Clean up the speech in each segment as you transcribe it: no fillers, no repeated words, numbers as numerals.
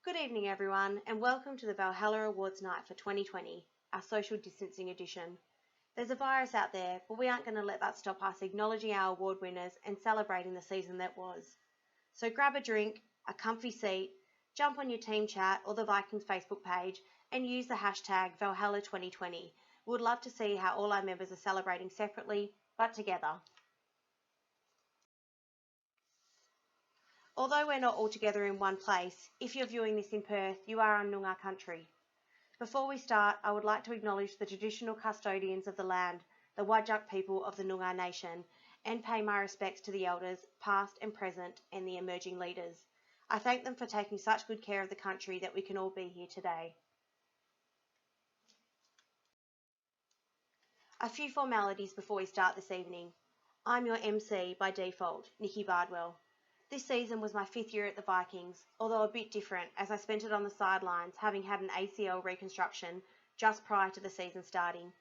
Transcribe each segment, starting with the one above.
Good evening everyone and welcome to the Valhalla Awards Night for 2020, our social distancing edition. There's a virus out there, but we aren't going to let that stop us acknowledging our award winners and celebrating the season that was. So grab a drink, a comfy seat, jump on your team chat or the Vikings Facebook page and use the hashtag Valhalla2020. We would love to see how all our members are celebrating separately, but together. Although we're not all together in one place, if you're viewing this in Perth, you are on Noongar country. Before we start, I would like to acknowledge the traditional custodians of the land, the Whadjuk people of the Noongar Nation, and pay my respects to the elders, past and present, and the emerging leaders. I thank them for taking such good care of the country that we can all be here today. A few formalities before we start this evening. I'm your MC by default, Nikki Bardwell. This season was my 5th year at the Vikings, although a bit different as I spent it on the sidelines having had an ACL reconstruction just prior to the season starting.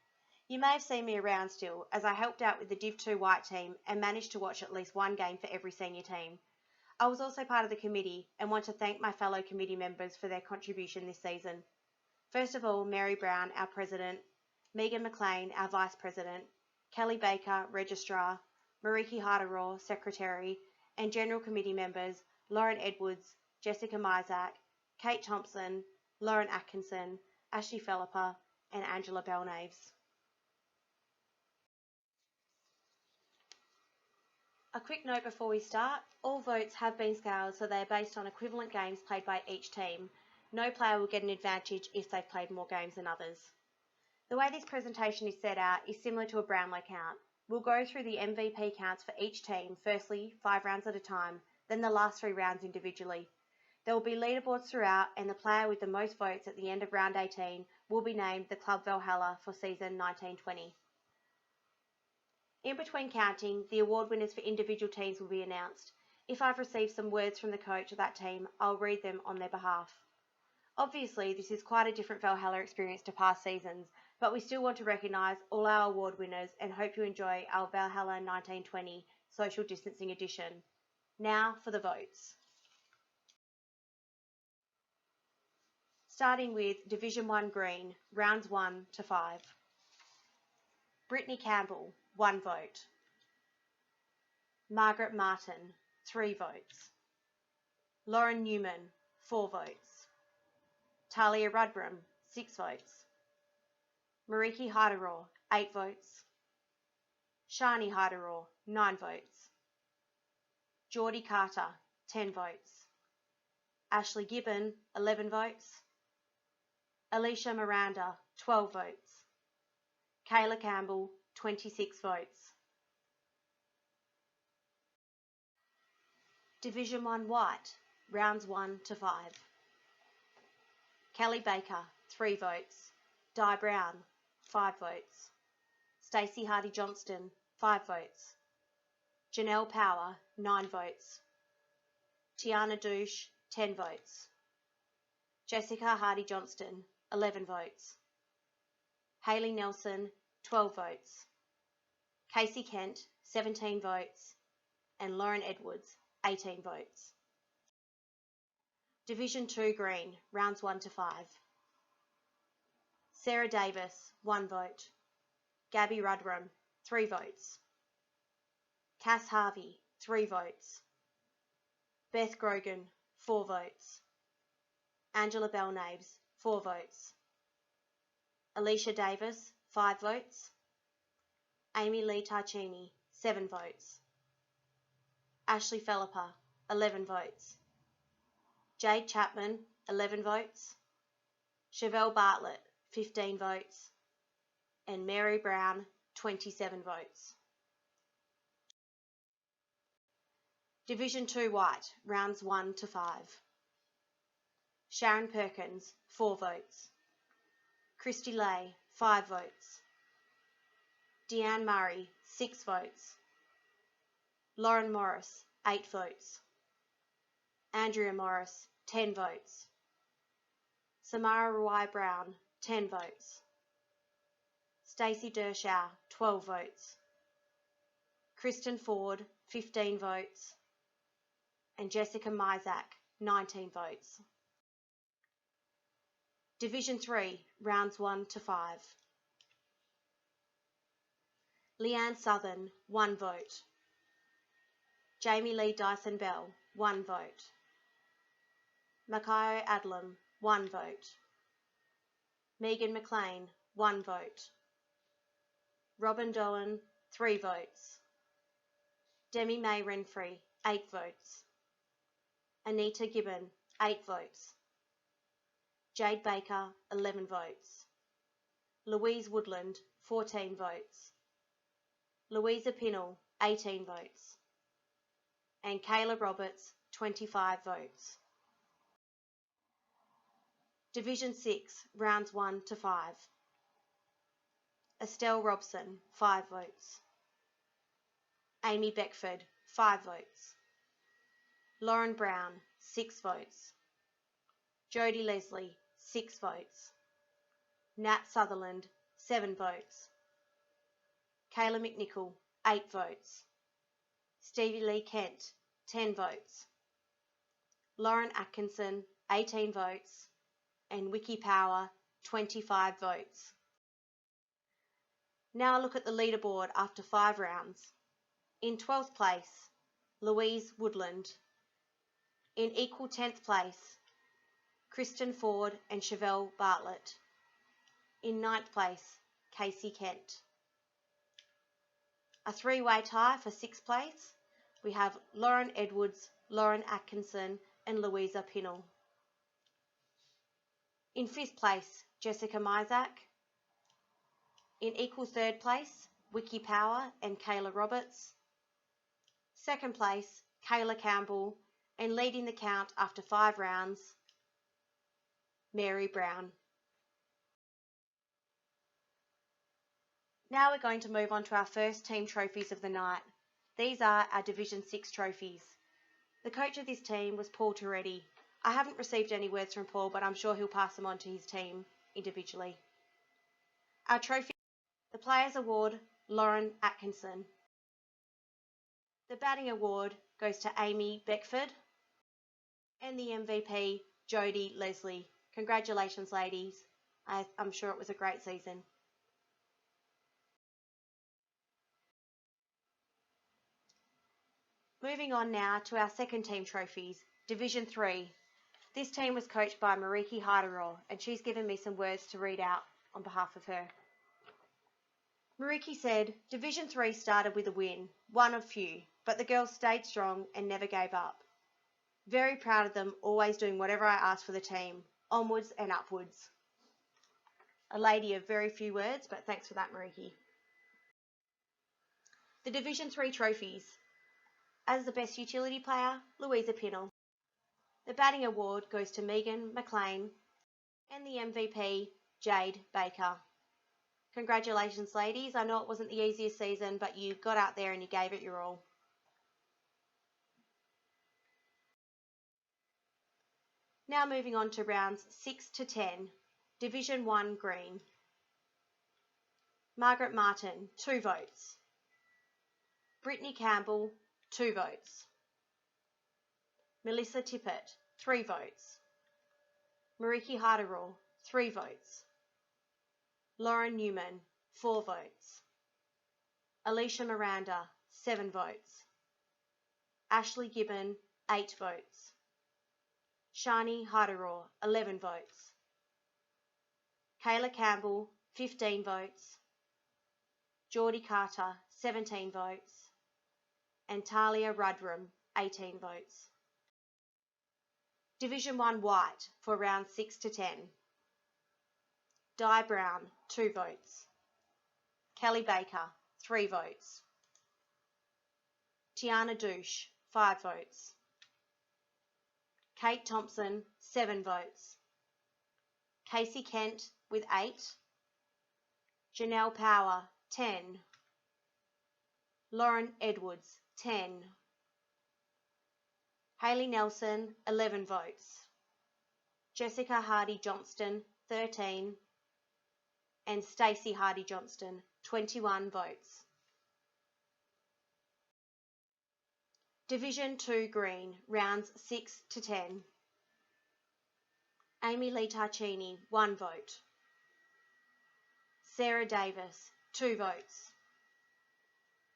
You may have seen me around still as I helped out with the Div 2 white team and managed to watch at least one game for every senior team. I was also part of the committee and want to thank my fellow committee members for their contribution this season. First of all, Mary Brown, our President, Megan McLean, our Vice President, Kelly Baker, Registrar, Mariki Hardaraw, Secretary, and General Committee members Lauren Edwards, Jessica Mizak, Kate Thompson, Lauren Atkinson, Ashley Philippa, and Angela Belnaves. A quick note before we start, all votes have been scaled so they are based on equivalent games played by each team. No player will get an advantage if they've played more games than others. The way this presentation is set out is similar to a Brownlow count. We'll go through the MVP counts for each team, firstly 5 rounds at a time, then the last 3 rounds individually. There will be leaderboards throughout and the player with the most votes at the end of round 18 will be named the Club Valhalla for season 1920. In between counting, the award winners for individual teams will be announced. If I've received some words from the coach of that team, I'll read them on their behalf. Obviously, this is quite a different Valhalla experience to past seasons, but we still want to recognise all our award winners and hope you enjoy our Valhalla 1920 Social Distancing Edition. Now for the votes. Starting with Division 1 Green, rounds 1 to 5. Brittany Campbell, 1 vote. Margaret Martin, 3 votes. Lauren Newman, 4 votes. Talia Rudbram, 6 votes. Mariki Hardaraw, 8 votes. Shani Hardaraw, 9 votes. Geordie Carter, 10 votes. Ashley Gibbon, 11 votes. Alicia Miranda, 12 votes. Kayla Campbell, 26 votes. Division 1 White, rounds 1 to 5. Kelly Baker, 3 votes. Di Brown, 5 votes. Stacey Hardy-Johnston, 5 votes. Janelle Power, 9 votes. Tiana Douche, 10 votes. Jessica Hardy-Johnston, 11 votes. Hayley Nelson, 12 votes. Casey Kent, 17 votes. And Lauren Edwards, 18 votes. Division 2 Green, rounds 1 to 5. Sarah Davis, 1 vote. Gabby Rudram, 3 votes. Cass Harvey, 3 votes. Beth Grogan, 4 votes. Angela Belnaves, 4 votes. Alicia Davis, 5 votes. Amy Lee Tarchini, 7 votes. Ashley Philippa, 11 votes. Jade Chapman, 11 votes. Chevelle Bartlett, 15 votes. And Mary Brown, 27 votes. Division 2 White, rounds 1 to 5. Sharon Perkins, 4 votes. Christy Lay, 5 votes. Deanne Murray, 6 votes. Lauren Morris, 8 votes. Andrea Morris, 10 votes. Samara Ruai Brown, 10 votes. Stacey Dershow, 12 votes. Kristen Ford, 15 votes. And Jessica Mizak, 19 votes. Division 3, rounds 1 to 5. Leanne Southern, 1 vote. Jamie Lee Dyson Bell, 1 vote. Makayo Adlam, 1 vote. Megan McLean, 1 vote. Robin Doan, 3 votes. Demi May Renfrey, 8 votes. Anita Gibbon, 8 votes. Jade Baker, 11 votes. Louise Woodland, 14 votes. Louisa Pinnell, 18 votes. And Kayla Roberts, 25 votes. Division 6, rounds 1 to 5. Estelle Robson, 5 votes. Amy Beckford, 5 votes. Lauren Brown, 6 votes. Jodie Leslie, 6 votes. Nat Sutherland, 7 votes. Kayla McNichol, 8 votes. Stevie Lee Kent, 10 votes. Lauren Atkinson, 18 votes. And Wiki Power, 25 votes. Now look at the leaderboard after 5 rounds. In 12th place, Louise Woodland. In equal 10th place, Kristen Ford and Chevelle Bartlett. In 9th place, Casey Kent. A 3-way tie for 6th place, we have Lauren Edwards, Lauren Atkinson and Louisa Pinnell. In 5th place, Jessica Mizak. In equal 3rd place, Wiki Power and Kayla Roberts. 2nd place, Kayla Campbell, and leading the count after 5 rounds, Mary Brown. Now we're going to move on to our first team trophies of the night. These are our Division 6 trophies. The coach of this team was Paul Toretti. I haven't received any words from Paul, but I'm sure he'll pass them on to his team individually. Our trophy, the Players Award, Lauren Atkinson. The Batting Award goes to Amy Beckford. And the MVP, Jodie Leslie. Congratulations, ladies. I'm sure it was a great season. Moving on now to our second team trophies, Division 3. This team was coached by Mariki Heiderall, and she's given me some words to read out on behalf of her. Mariki said, Division 3 started with a win, one of few, but the girls stayed strong and never gave up. Very proud of them, always doing whatever I asked for the team, onwards and upwards. A lady of very few words, but thanks for that, Mariki. The Division 3 trophies. As the best utility player, Louisa Pinnell. The batting award goes to Megan McLean, and the MVP, Jade Baker. Congratulations, ladies. I know it wasn't the easiest season, but you got out there and you gave it your all. Now moving on to rounds 6 to 10, Division 1 Green. Margaret Martin, 2 votes. Brittany Campbell, 2 votes. Melissa Tippett, 3 votes. Mariki Heiderall, 3 votes. Lauren Newman, 4 votes. Alicia Miranda, 7 votes. Ashley Gibbon, 8 votes. Shani Heiderall, 11 votes. Kayla Campbell, 15 votes. Geordie Carter, 17 votes. And Talia Rudram, 18 votes. Division 1 White for rounds 6 to 10. Di Brown, 2 votes. Kelly Baker, 3 votes. Tiana Douche, 5 votes. Kate Thompson, 7 votes. Casey Kent with 8. Janelle Power, 10. Lauren Edwards, 10. Hayley Nelson, 11 votes. Jessica Hardy Johnston, 13. And Stacey Hardy Johnston, 21 votes. Division 2 Green, rounds 6 to 10. Amy Lee Tarchini, 1 vote. Sarah Davis, 2 votes.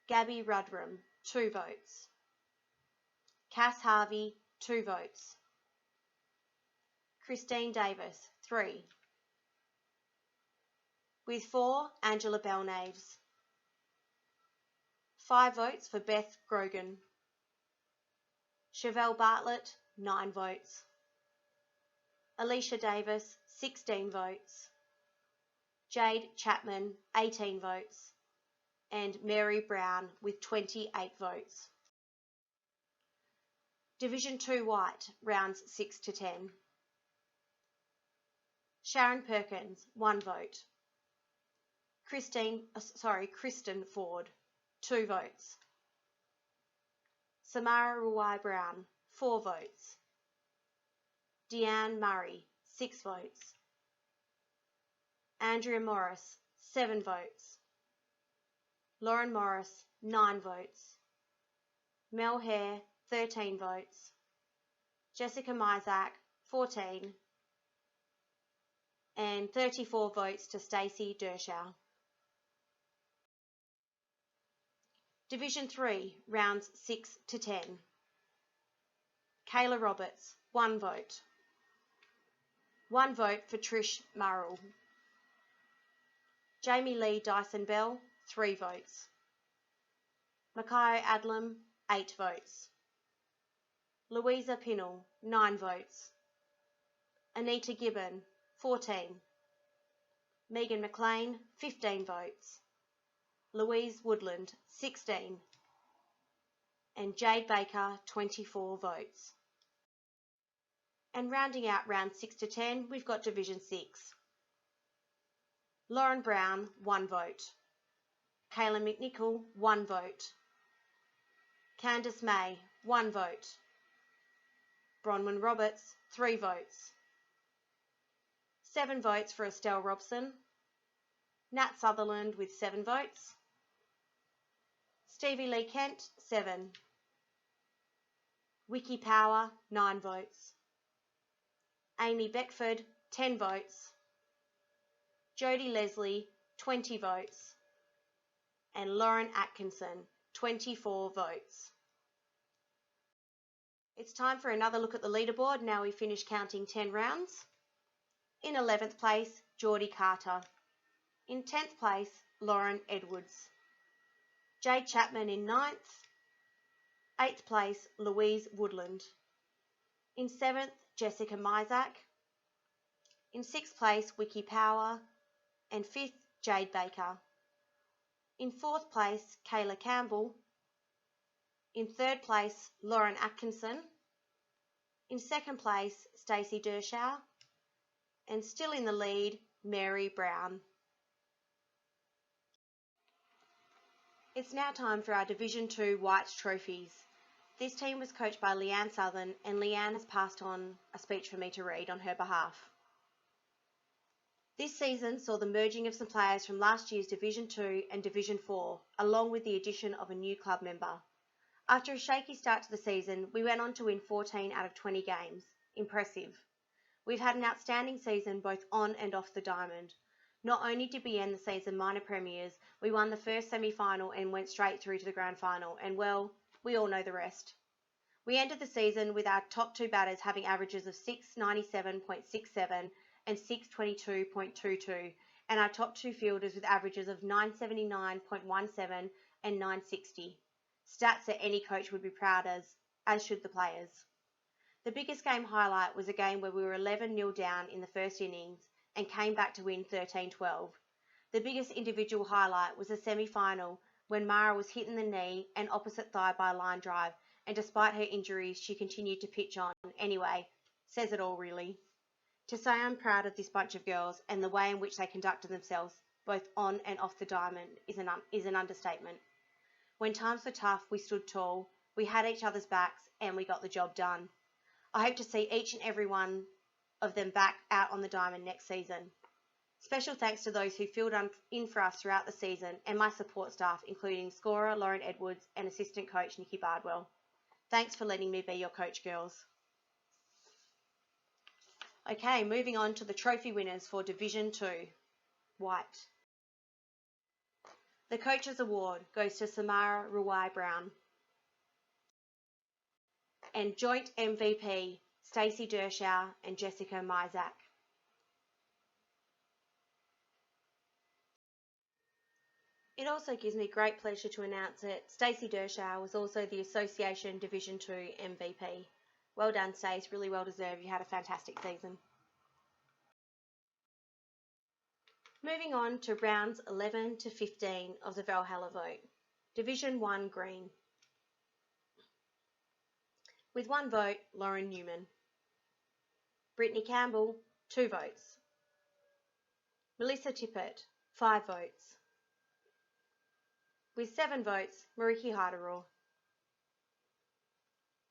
Gabby Rudram, 2 votes. Cass Harvey, 2 votes. Christine Davis, 3. With 4, Angela Belnaves. 5 votes for Beth Grogan. Chevelle Bartlett, 9 votes. Alicia Davis, 16 votes. Jade Chapman, 18 votes. And Mary Brown with 28 votes. Division 2 White, rounds 6 to 10. Sharon Perkins, 1 vote. Kristen Ford, 2 votes. Samara Ruwai Brown, 4 votes. Deanne Murray, 6 votes. Andrea Morris, 7 votes. Lauren Morris, 9 votes. Mel Hare, 13 votes. Jessica Mizak, 14. And 34 votes to Stacey Dershow. Division 3, rounds 6 to 10. Kayla Roberts, 1 vote. 1 vote for Trish Murrell. Jamie Lee Dyson Bell, 3 votes. Makayo Adlam, 8 votes. Louisa Pinnell, 9 votes. Anita Gibbon, 14. Megan McLean, 15 votes. Louise Woodland, 16. And Jade Baker, 24 votes. And rounding out round 6 to 10, we've got Division 6. Lauren Brown, 1 vote. Kayla McNichol, 1 vote. Candice May, 1 vote. Bronwyn Roberts, 3 votes. 7 votes for Estelle Robson. Nat Sutherland with 7 votes. Stevie Lee Kent, 7. Wiki Power, 9 votes. Amy Beckford, 10 votes. Jodie Leslie, 20 votes. And Lauren Atkinson, 24 votes. It's time for another look at the leaderboard now we've finished counting 10 rounds. In 11th place, Geordie Carter. In 10th place, Lauren Edwards. Jade Chapman in 9th. 8th place, Louise Woodland. In 7th, Jessica Mizak. In 6th place, Wiki Power. And 5th, Jade Baker. In 4th place, Kayla Campbell. In 3rd place, Lauren Atkinson. In 2nd place, Stacey Dershow. And still in the lead, Mary Brown. It's now time for our Division 2 Whites trophies. This team was coached by Leanne Southern, and Leanne has passed on a speech for me to read on her behalf. This season saw the merging of some players from last year's Division 2 and Division 4, along with the addition of a new club member. After a shaky start to the season, we went on to win 14 out of 20 games. Impressive. We've had an outstanding season both on and off the diamond. Not only did we end the season minor premiers, we won the first semi-final and went straight through to the grand final, and well, we all know the rest. We ended the season with our top 2 batters having averages of 697.67 and 622.22, and our top 2 fielders with averages of 979.17 and 960. Stats that any coach would be proud as should the players. The biggest game highlight was a game where we were 11-0 down in the first innings and came back to win 13-12. The biggest individual highlight was the semi-final when Mara was hit in the knee and opposite thigh by a line drive, and despite her injuries, she continued to pitch on. Anyway, says it all really. To say I'm proud of this bunch of girls and the way in which they conducted themselves, both on and off the diamond, is an understatement. When times were tough, we stood tall, we had each other's backs, and we got the job done. I hope to see each and every one of them back out on the diamond next season. Special thanks to those who filled in for us throughout the season and my support staff, including scorer Lauren Edwards and assistant coach Nikki Bardwell. Thanks for letting me be your coach, girls. Okay, moving on to the trophy winners for Division 2. White. The Coaches Award goes to Samara Ruwai Brown. And joint MVP, Stacey Dershow and Jessica Mizak. It also gives me great pleasure to announce that Stacey Dershow was also the Association Division 2 MVP. Well done, Stace, really well deserved. You had a fantastic season. Moving on to rounds 11 to 15 of the Valhalla vote. Division 1 Green. With 1 vote, Lauren Newman. Brittany Campbell, 2 votes. Melissa Tippett, 5 votes. With 7 votes, Mariki Harderaw.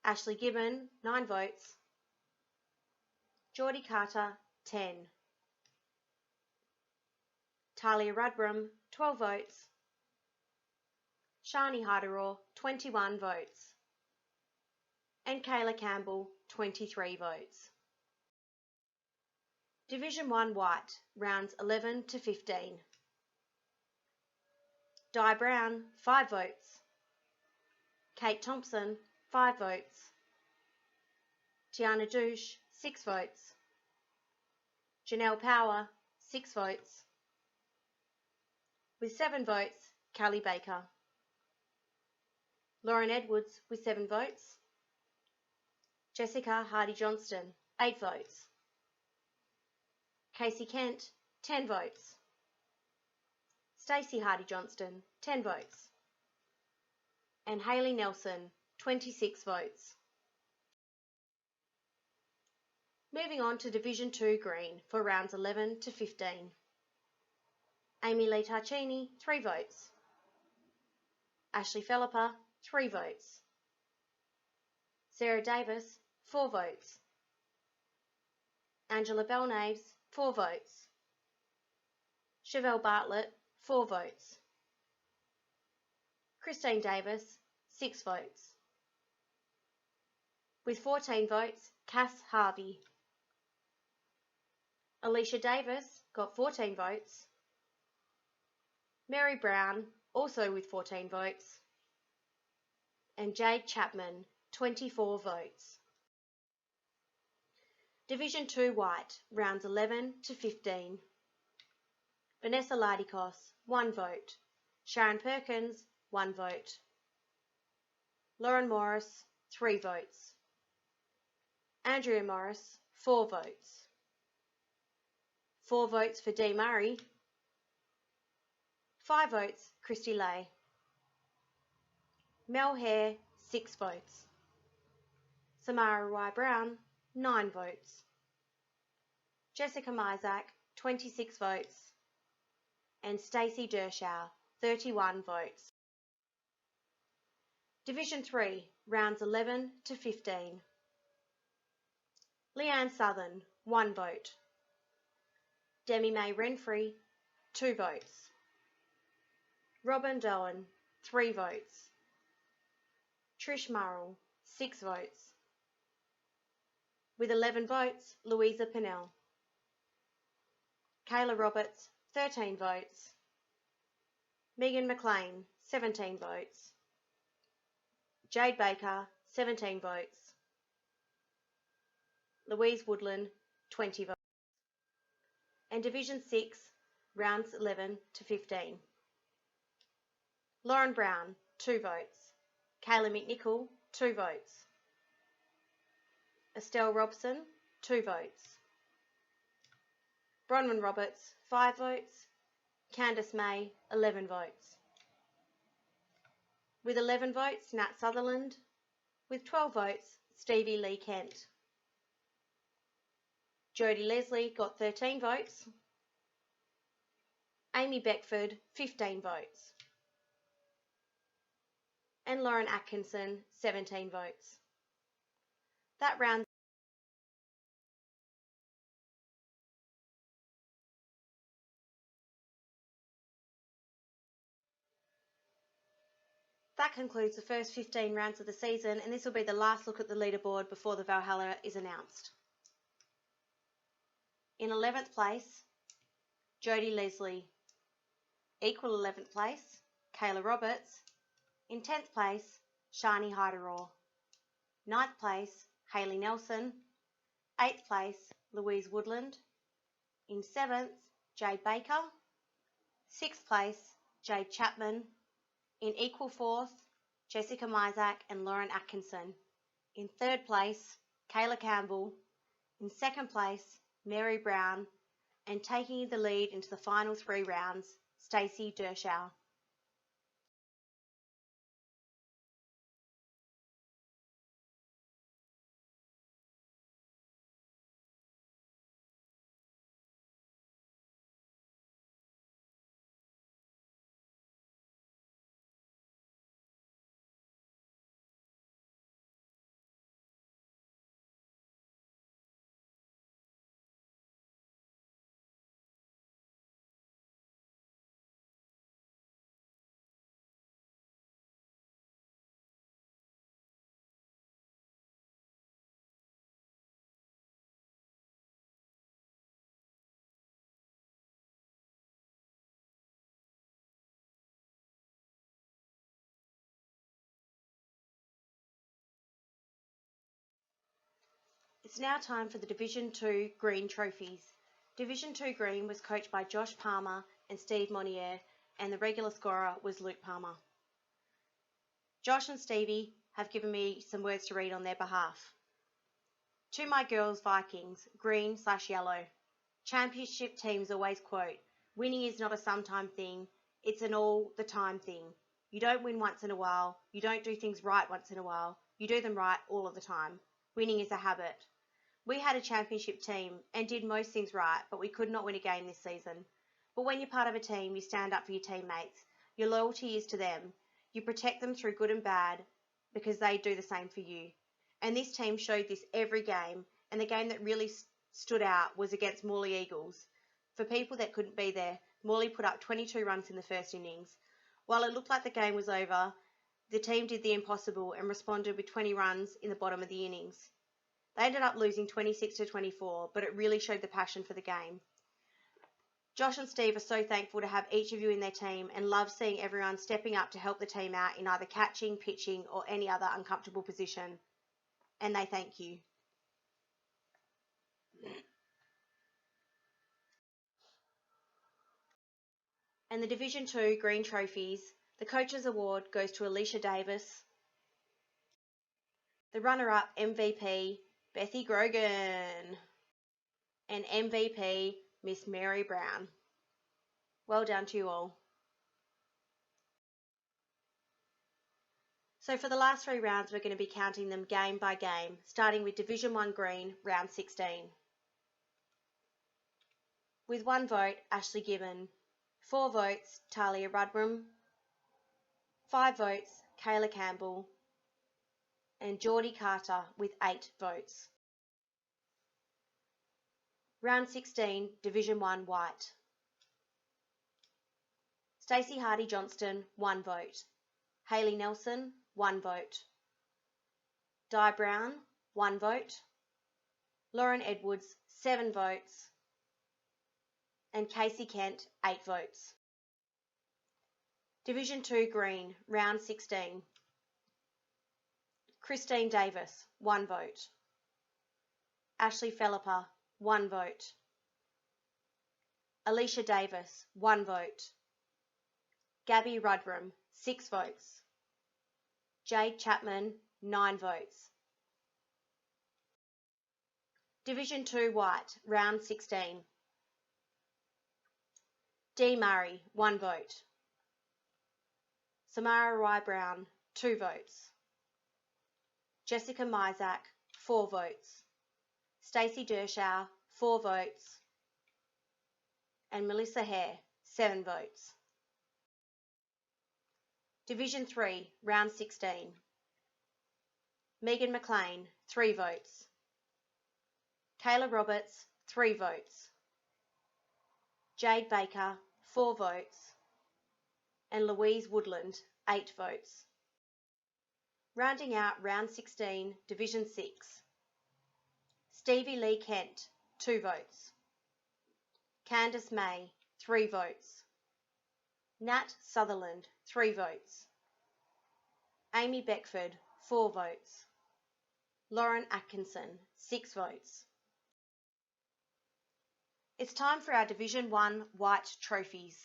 Ashley Gibbon, 9 votes. Geordie Carter, 10. Talia Rudbrum, 12 votes. Shani Harderaw, 21 votes. And Kayla Campbell, 23 votes. Division 1 White, rounds 11 to 15. Di Brown, 5 votes. Kate Thompson, 5 votes. Tiana Douche, 6 votes. Janelle Power, 6 votes. With 7 votes, Callie Baker. Lauren Edwards with 7 votes. Jessica Hardy-Johnston, 8 votes. Casey Kent, 10 votes. Stacey Hardy-Johnston, 10 votes. And Hayley Nelson, 26 votes. Moving on to Division 2 Green for rounds 11 to 15. Amy Lee Tarchini, 3 votes. Ashley Philippa, 3 votes. Sarah Davis, 4 votes. Angela Belnaves, 4 votes. Chevelle Bartlett, 4 votes. Christine Davis, 6 votes. With 14 votes, Cass Harvey. Alicia Davis got 14 votes. Mary Brown, also with 14 votes. And Jade Chapman, 24 votes. Division 2 White, rounds 11 to 15. Vanessa Lardikos, 1 vote. Sharon Perkins, 1 vote. Lauren Morris, 3 votes. Andrea Morris, 4 votes. 4 votes for Dee Murray. 5 votes, Christy Lay. Mel Hare, 6 votes. Samara Y. Brown, 9 votes. Jessica Mizak, 26 votes. And Stacey Dershow, 31 votes. Division 3, rounds 11 to 15. Leanne Southern, 1 vote. Demi Mae Renfrey, 2 votes. Robin Doan, 3 votes. Trish Murrell, 6 votes. With 11 votes, Louisa Pinnell. Kayla Roberts, 13 votes. Megan McLean, 17 votes. Jade Baker, 17 votes. Louise Woodland, 20 votes. And Division 6, rounds 11 to 15. Lauren Brown, 2 votes. Kayla McNichol, 2 votes. Estelle Robson, 2 votes. Bronwyn Roberts, 5 votes. Candice May, 11 votes. With 11 votes, Nat Sutherland. With 12 votes, Stevie Lee Kent. Jodie Leslie got 13 votes. Amy Beckford, 15 votes. And Lauren Atkinson, 17 votes. That concludes the first 15 rounds of the season, and this will be the last look at the leaderboard before the Valhalla is announced. In 11th place, Jodie Leslie. Equal 11th place, Kayla Roberts. In 10th place, Shani Hyderor. 9th place, Hayley Nelson. 8th place, Louise Woodland. In 7th, Jade Baker. 6th place, Jade Chapman. In equal 4th, Jessica Mizak and Lauren Atkinson. In 3rd place, Kayla Campbell. In 2nd place, Mary Brown. And taking the lead into the final 3 rounds, Stacey Dershow. It's now time for the Division 2 Green Trophies. Division 2 Green was coached by Josh Palmer and Steve Monnier, and the regular scorer was Luke Palmer. Josh and Stevie have given me some words to read on their behalf. To my girls Vikings, green/yellow. Championship teams always quote, winning is not a sometime thing, it's an all the time thing. You don't win once in a while, you don't do things right once in a while, you do them right all of the time. Winning is a habit. We had a championship team and did most things right, but we could not win a game this season. But when you're part of a team, you stand up for your teammates. Your loyalty is to them. You protect them through good and bad because they do the same for you. And this team showed this every game, and the game that really stood out was against Morley Eagles. For people that couldn't be there, Morley put up 22 runs in the first innings. While it looked like the game was over, the team did the impossible and responded with 20 runs in the bottom of the innings. They ended up losing 26-24, but it really showed the passion for the game. Josh and Steve are so thankful to have each of you in their team and love seeing everyone stepping up to help the team out in either catching, pitching, or any other uncomfortable position. And they thank you. And the Division 2 Green Trophies, the Coaches Award goes to Alicia Davis. The runner-up MVP, Bethy Grogan. And MVP, Miss Mary Brown. Well done to you all. So for the last 3 rounds, we're going to be counting them game by game, starting with Division 1 Green, round 16. With 1 vote, Ashley Gibbon. 4 votes, Talia Rudram. 5 votes, Kayla Campbell. And Geordie Carter with 8 votes. Round 16, Division 1 White. Stacey Hardy Johnston, 1 vote. Hayley Nelson, 1 vote. Di Brown, 1 vote. Lauren Edwards, 7 votes. And Casey Kent, 8 votes. Division 2 Green, round 16. Christine Davis, 1 vote. Ashley Philippa, 1 vote. Alicia Davis, 1 vote. Gabby Rudram, 6 votes. Jade Chapman, 9 votes. Division 2 White, round 16. Dee Murray, 1 vote. Samara Rye Brown, 2 votes. Jessica Mizak, 4 votes. Stacey Dershow, 4 votes. And Melissa Hare, 7 votes. Division 3, round 16. Megan McLean, 3 votes. Kayla Roberts, 3 votes. Jade Baker, 4 votes. And Louise Woodland, 8 votes. Rounding out round 16, Division 6. Stevie Lee Kent, 2 votes. Candice May, 3 votes. Nat Sutherland, 3 votes. Amy Beckford, 4 votes. Lauren Atkinson, 6 votes. It's time for our Division 1 White trophies.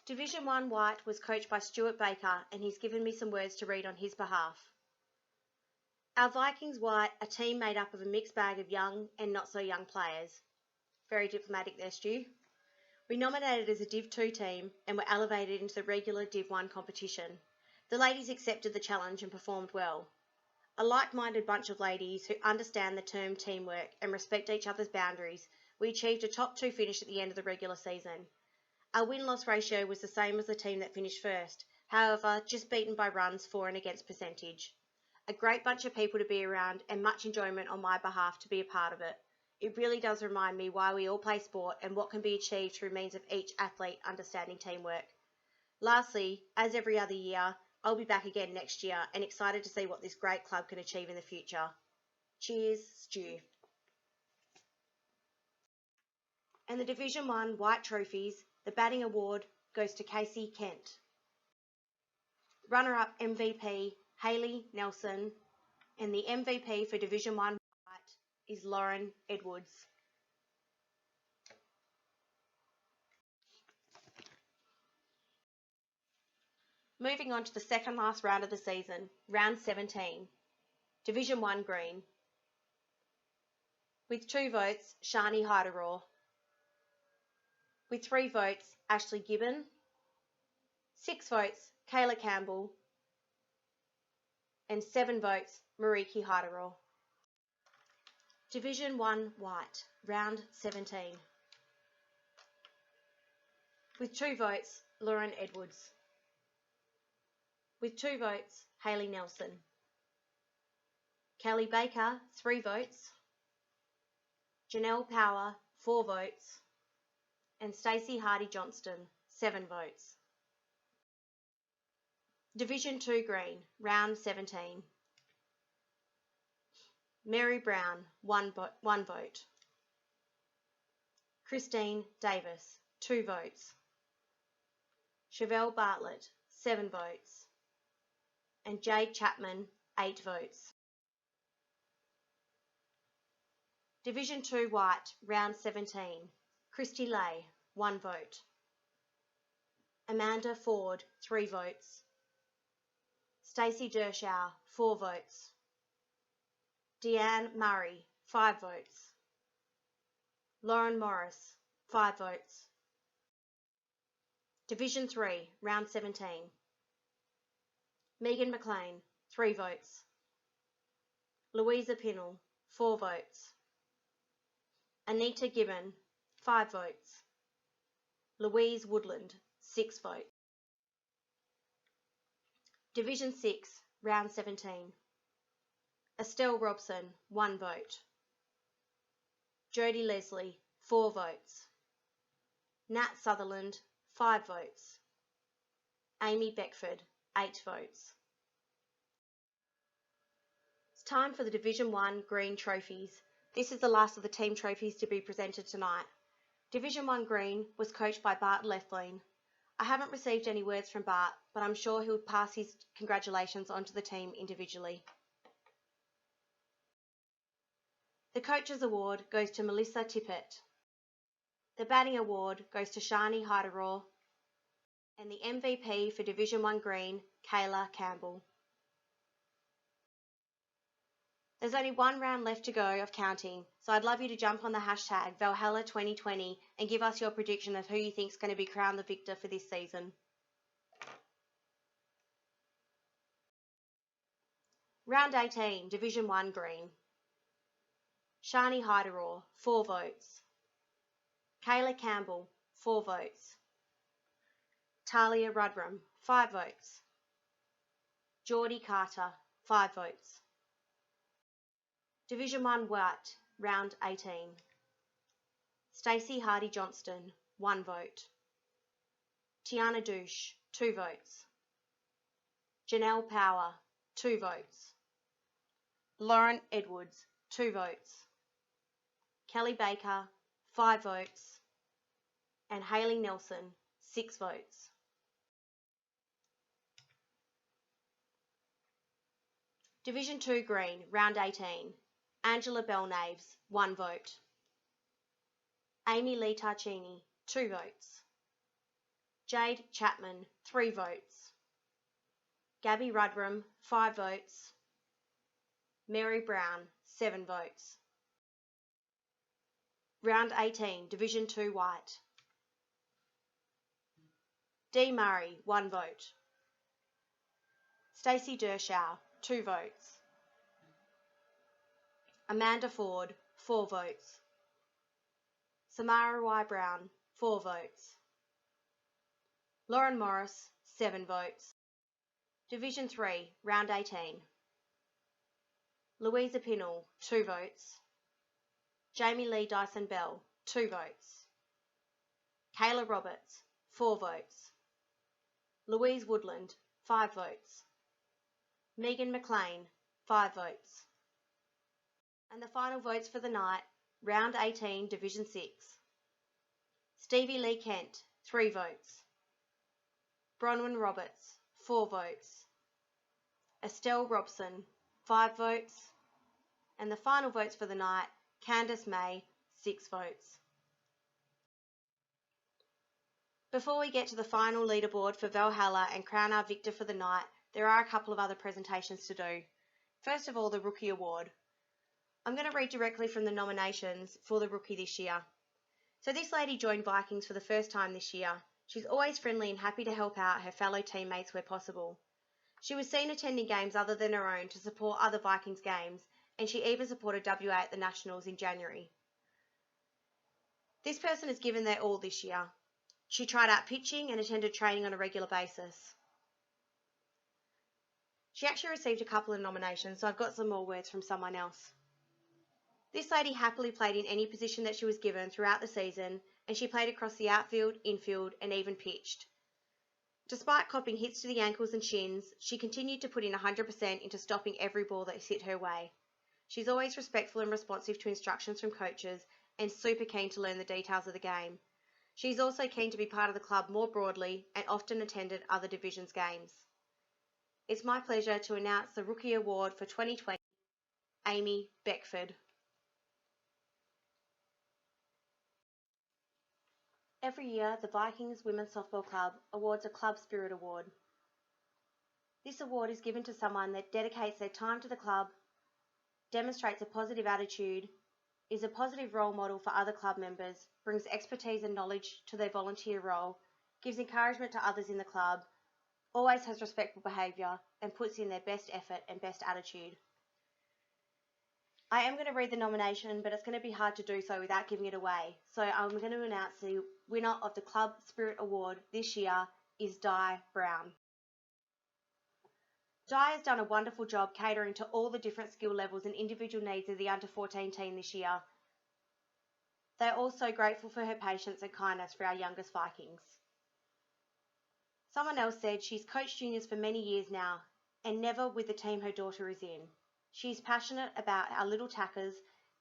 Division 1 White was coached by Stuart Baker, and he's given me some words to read on his behalf. Our Vikings White, a team made up of a mixed bag of young and not so young players. Very diplomatic there, Stu. We nominated as a Div 2 team and were elevated into the regular Div 1 competition. The ladies accepted the challenge and performed well. A like-minded bunch of ladies who understand the term teamwork and respect each other's boundaries, we achieved a top 2 finish at the end of the regular season. Our win-loss ratio was the same as the team that finished first, however, just beaten by runs for and against percentage. A great bunch of people to be around and much enjoyment on my behalf to be a part of it. It really does remind me why we all play sport and what can be achieved through means of each athlete understanding teamwork. Lastly, as every other year, I'll be back again next year and excited to see what this great club can achieve in the future. Cheers, Stu. And the Division 1 White Trophies, the batting award goes to Casey Kent. Runner-up MVP, Hayley Nelson, and the MVP for Division 1 White is Lauren Edwards. Moving on to the second last round of the season, round 17, Division 1 Green. With 2 votes, Shani Hyderor. With 3 votes, Ashley Gibbon. 6 votes, Kayla Campbell. And 7 votes, Mariki Hyderor. Division 1 White, round 17. With 2 votes, Lauren Edwards. With 2 votes, Hayley Nelson. Kelly Baker, 3 votes. Janelle Power, 4 votes. And Stacey Hardy-Johnston, 7 votes. Division 2 Green, round 17. Mary Brown, 1 vote. Christine Davis, 2 votes. Chevelle Bartlett, 7 votes. And Jade Chapman, 8 votes. Division 2 White, round 17. Christy Lay, 1 vote. Amanda Ford, 3 votes. Stacey Dershow, 4 votes. Deanne Murray, 5 votes. Lauren Morris, 5 votes. Division 3, round 17. Megan McLean, 3 votes. Louisa Pinnell, 4 votes. Anita Gibbon, 5 votes. Louise Woodland, 6 votes. Division 6, round 17. Estelle Robson, 1 vote. Jodie Leslie, 4 votes. Nat Sutherland, 5 votes. Amy Beckford, 8 votes. It's time for the Division 1 Green Trophies. This is the last of the team trophies to be presented tonight. Division 1 Green was coached by Bart Lethlean. I haven't received any words from Bart, but I'm sure he'll pass his congratulations on to the team individually. The Coaches Award goes to Melissa Tippett. The Batting Award goes to Shani Hyderor. And the MVP for Division 1 Green, Kayla Campbell. There's only 1 round left to go of counting, so I'd love you to jump on the hashtag Valhalla 2020 and give us your prediction of who you think is going to be crowned the victor for this season. Round 18, Division 1 Green. Shani Hyderor, 4 votes. Kayla Campbell, 4 votes. Talia Rudram, 5 votes. Geordie Carter, 5 votes. Division 1 White, round 18. Stacey Hardy-Johnston, 1 vote. Tiana Douche, 2 votes. Janelle Power, 2 votes. Lauren Edwards, 2 votes. Kelly Baker, 5 votes, and Hayley Nelson, 6 votes. Division 2 Green, Round 18. Angela Belnaves, 1 vote. Amy Lee Tarchini, 2 votes. Jade Chapman, 3 votes. Gabby Rudram, 5 votes. Mary Brown, 7 votes. Round 18, Division 2 White. Dee Murray, 1 vote. Stacey Dershow, 2 votes. Amanda Ford, 4 votes. Samara Y. Brown, 4 votes. Lauren Morris, 7 votes. Division 3, Round 18. Louisa Pinnell, 2 votes. Jamie Lee Dyson Bell, 2 votes. Kayla Roberts, 4 votes. Louise Woodland, 5 votes. Megan McLean, 5 votes. And the final votes for the night, Round 18, Division 6. Stevie Lee Kent, 3 votes. Bronwyn Roberts, 4 votes. Estelle Robson, 5 votes. And the final votes for the night, Candice May, 6 votes. Before we get to the final leaderboard for Valhalla and crown our victor for the night, there are a couple of other presentations to do. First of all, the Rookie Award. I'm going to read directly from the nominations for the Rookie this year. So this lady joined Vikings for the first time this year. She's always friendly and happy to help out her fellow teammates where possible. She was seen attending games other than her own to support other Vikings games, and she even supported WA at the Nationals in January. This person has given their all this year. She tried out pitching and attended training on a regular basis. She actually received a couple of nominations, so I've got some more words from someone else. This lady happily played in any position that she was given throughout the season, and she played across the outfield, infield, and even pitched. Despite copping hits to the ankles and shins, she continued to put in 100% into stopping every ball that hit her way. She's always respectful and responsive to instructions from coaches, and super keen to learn the details of the game. She's also keen to be part of the club more broadly and often attended other divisions games. It's my pleasure to announce the Rookie Award for 2020, Amy Beckford. Every year, the Vikings Women's Softball Club awards a Club Spirit Award. This award is given to someone that dedicates their time to the club, demonstrates a positive attitude, is a positive role model for other club members, brings expertise and knowledge to their volunteer role, gives encouragement to others in the club, always has respectful behaviour, and puts in their best effort and best attitude. I am going to read the nomination, but it's going to be hard to do so without giving it away. So I'm going to announce the winner of the Club Spirit Award this year is Di Brown. Di has done a wonderful job catering to all the different skill levels and individual needs of the under-14 team this year. They're also grateful for her patience and kindness for our youngest Vikings. Someone else said she's coached juniors for many years now and never with the team her daughter is in. She's passionate about our little tackers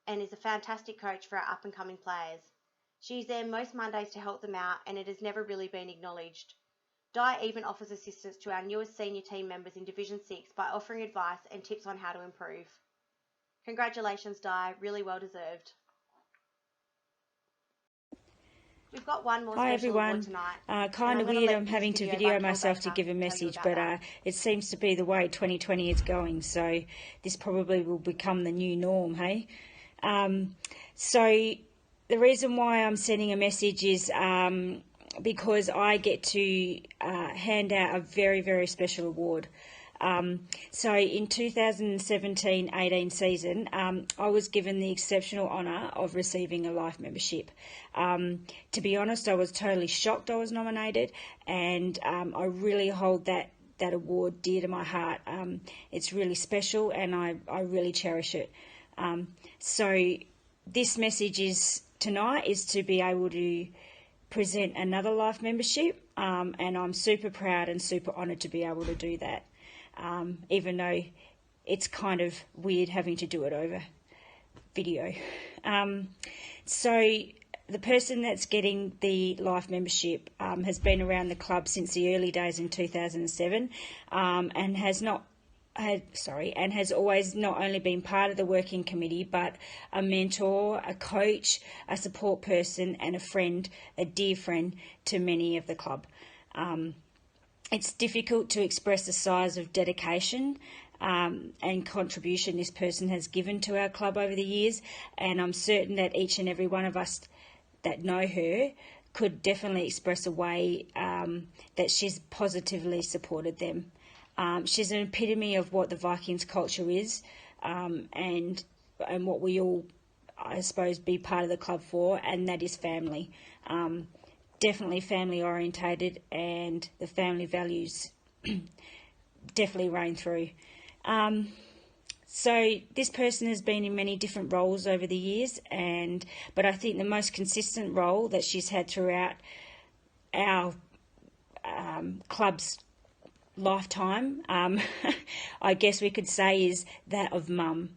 and is a fantastic coach for our up-and-coming players. She's there most Mondays to help them out, and it has never really been acknowledged. Di even offers assistance to our newest senior team members in Division 6 by offering advice and tips on how to improve. Congratulations, Di. Really well deserved. We've got one more Hi special award everyone. tonight. Kind of weird I'm having to video myself to give a message, but it seems to be the way 2020 is going, so this probably will become the new norm, hey? So the reason why I'm sending a message is because I get to hand out a very, very special award. So in 2017-18 season, I was given the exceptional honour of receiving a life membership. To be honest, I was totally shocked I was nominated, and I really hold that award dear to my heart. It's really special, and I really cherish it. So this message tonight is to be able to present another life membership, and I'm super proud and super honoured to be able to do that. Even though it's kind of weird having to do it over video. So the person that's getting the life membership has been around the club since the early days in 2007, and has always not only been part of the working committee, but a mentor, a coach, a support person, and a friend, a dear friend to many of the club. It's difficult to express the size of dedication and contribution this person has given to our club over the years, and I'm certain that each and every one of us that know her could definitely express a way that she's positively supported them. She's an epitome of what the Vikings culture is, and what we all, I suppose, be part of the club for, and that is family. Definitely family orientated, and the family values definitely reign through. So this person has been in many different roles over the years, but I think the most consistent role that she's had throughout our club's lifetime, I guess we could say, is that of mum.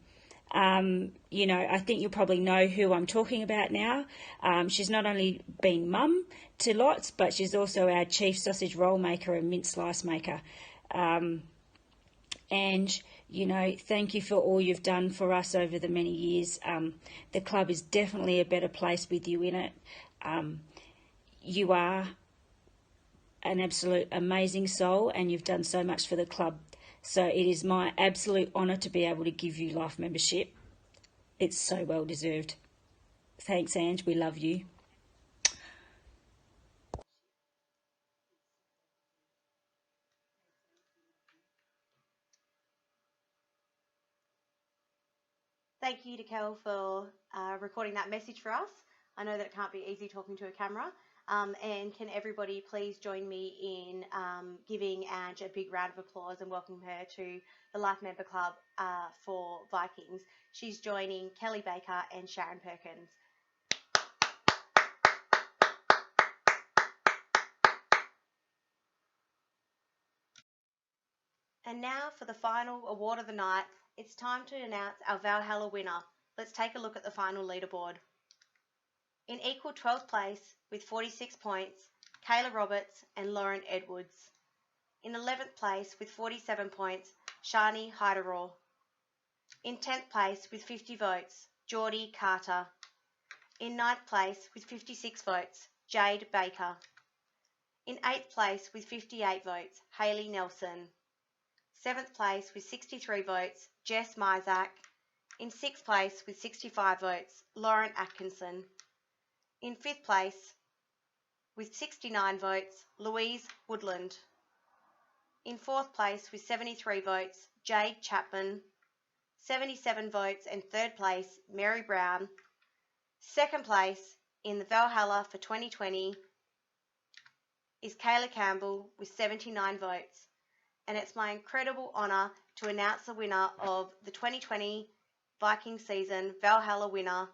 I think you'll probably know who I'm talking about now. She's not only been mum to lots, but she's also our chief sausage roll maker and mince slice maker. And, thank you for all you've done for us over the many years. The club is definitely a better place with you in it. You are an absolute amazing soul, and you've done so much for the club. So it is my absolute honour to be able to give you life membership. It's so well deserved. Thanks, Ange. We love you. Thank you to Kel for recording that message for us. I know that it can't be easy talking to a camera. And can everybody please join me in giving Ange a big round of applause and welcome her to the Life Member Club for Vikings. She's joining Kelly Baker and Sharon Perkins. And now for the final award of the night, it's time to announce our Valhalla winner. Let's take a look at the final leaderboard. In equal 12th place with 46 points, Kayla Roberts and Lauren Edwards. In 11th place with 47 points, Shani Hyderall. In 10th place with 50 votes, Geordie Carter. In 9th place with 56 votes, Jade Baker. In 8th place with 58 votes, Hayley Nelson. 7th place with 63 votes, Jess Mizak. In 6th place with 65 votes, Lauren Atkinson. In 5th place with 69 votes, Louise Woodland. In 4th place with 73 votes, Jade Chapman. 77 votes and 3rd place, Mary Brown. 2nd place in the Valhalla for 2020 is Kayla Campbell with 79 votes. And it's my incredible honour to announce the winner of the 2020 Viking season Valhalla winner.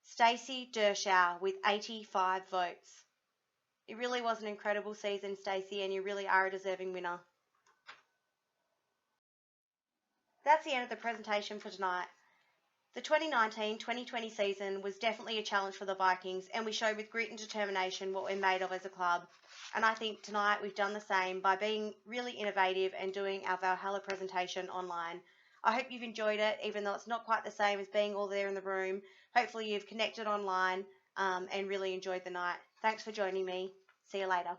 Stacey Dershow with 85 votes. It really was an incredible season, Stacey, and you really are a deserving winner. That's the end of the presentation for tonight. The 2019-2020 season was definitely a challenge for the Vikings, and we showed with grit and determination what we're made of as a club. And I think tonight we've done the same by being really innovative and doing our Valhalla presentation online. I hope you've enjoyed it, even though it's not quite the same as being all there in the room. Hopefully you've connected online and really enjoyed the night. Thanks for joining me. See you later.